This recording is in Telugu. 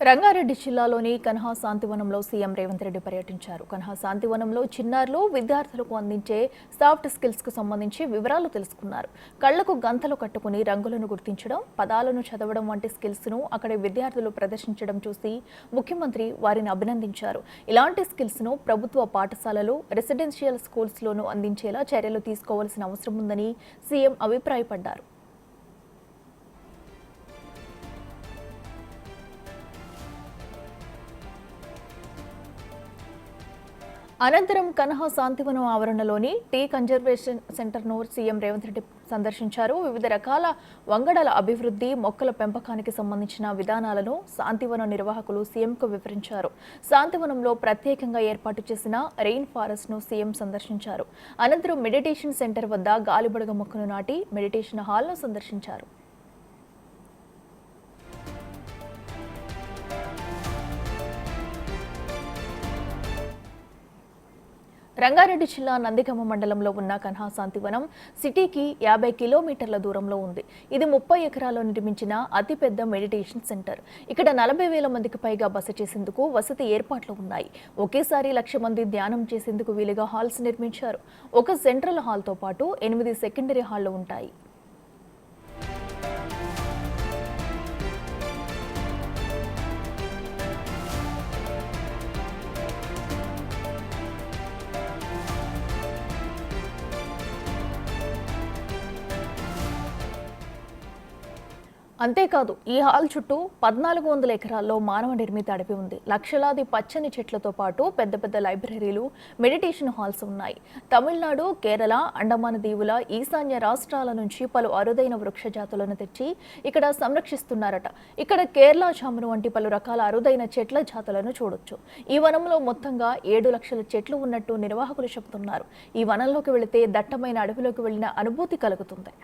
రంగారెడ్డి జిల్లాలోని కన్హా శాంతివనంలో సీఎం రేవంత్ రెడ్డి పర్యటించారు. కన్హా శాంతివనంలో చిన్నారులు, విద్యార్థులకు అందించే సాఫ్ట్ స్కిల్స్ కు సంబంధించి వివరాలు తెలుసుకున్నారు. కళ్లకు గంతలు కట్టుకుని రంగులను గుర్తించడం, పదాలను చదవడం వంటి స్కిల్స్ ను అక్కడి విద్యార్థులు ప్రదర్శించడం చూసి ముఖ్యమంత్రి వారిని అభినందించారు. ఇలాంటి స్కిల్స్ ను ప్రభుత్వ పాఠశాలలు, రెసిడెన్షియల్ స్కూల్స్ లోనూ అందించేలా చర్యలు తీసుకోవాల్సిన అవసరం ఉందని సీఎం అభిప్రాయపడ్డారు. అనంతరం కన్హా శాంతివనం ఆవరణలోని టీ కన్జర్వేషన్ సెంటర్ను సీఎం రేవంత్ రెడ్డి సందర్శించారు. వివిధ రకాల వంగడాల అభివృద్ధి, మొక్కల పెంపకానికి సంబంధించిన విధానాలను శాంతివనం నిర్వాహకులు సీఎంకు వివరించారు. శాంతివనంలో ప్రత్యేకంగా ఏర్పాటు చేసిన రెయిన్ ఫారెస్ట్ ను సీఎం సందర్శించారు. అనంతరం మెడిటేషన్ సెంటర్ వద్ద గాలిబుడగ మొక్కను నాటి మెడిటేషన్ హాల్ను సందర్శించారు. రంగారెడ్డి జిల్లా నందిగామ మండలంలో ఉన్న కన్హా శాంతివనం సిటీకి 50 కిలోమీటర్ల దూరంలో ఉంది. ఇది 30 ఎకరాల్లో నిర్మించిన అతిపెద్ద మెడిటేషన్ సెంటర్. ఇక్కడ 40,000 మందికి పైగా బస చేసేందుకు వసతి ఏర్పాట్లు ఉన్నాయి. ఒకేసారి 1,00,000 మంది ధ్యానం చేసేందుకు వీలుగా హాల్స్ నిర్మించారు. ఒక సెంట్రల్ హాల్తో పాటు 8 సెకండరీ హాళ్లు ఉంటాయి. అంతేకాదు, ఈ హాల్ చుట్టూ 1,400 ఎకరాల్లో మానవ నిర్మిత అడవి ఉంది. లక్షలాది పచ్చని చెట్లతో పాటు పెద్ద పెద్ద లైబ్రరీలు, మెడిటేషన్ హాల్స్ ఉన్నాయి. తమిళనాడు, కేరళ, అండమాన్ దీవుల, ఈశాన్య రాష్ట్రాల నుంచి పలు అరుదైన వృక్ష జాతులను తెచ్చి ఇక్కడ సంరక్షిస్తున్నారట. ఇక్కడ కేరళ జామును వంటి పలు రకాల అరుదైన చెట్ల జాతులను చూడొచ్చు. ఈ వనంలో మొత్తంగా 7 లక్షల చెట్లు ఉన్నట్టు నిర్వాహకులు చెబుతున్నారు. ఈ వనంలోకి వెళితే దట్టమైన అడవిలోకి వెళ్లిన అనుభూతి కలుగుతుంది.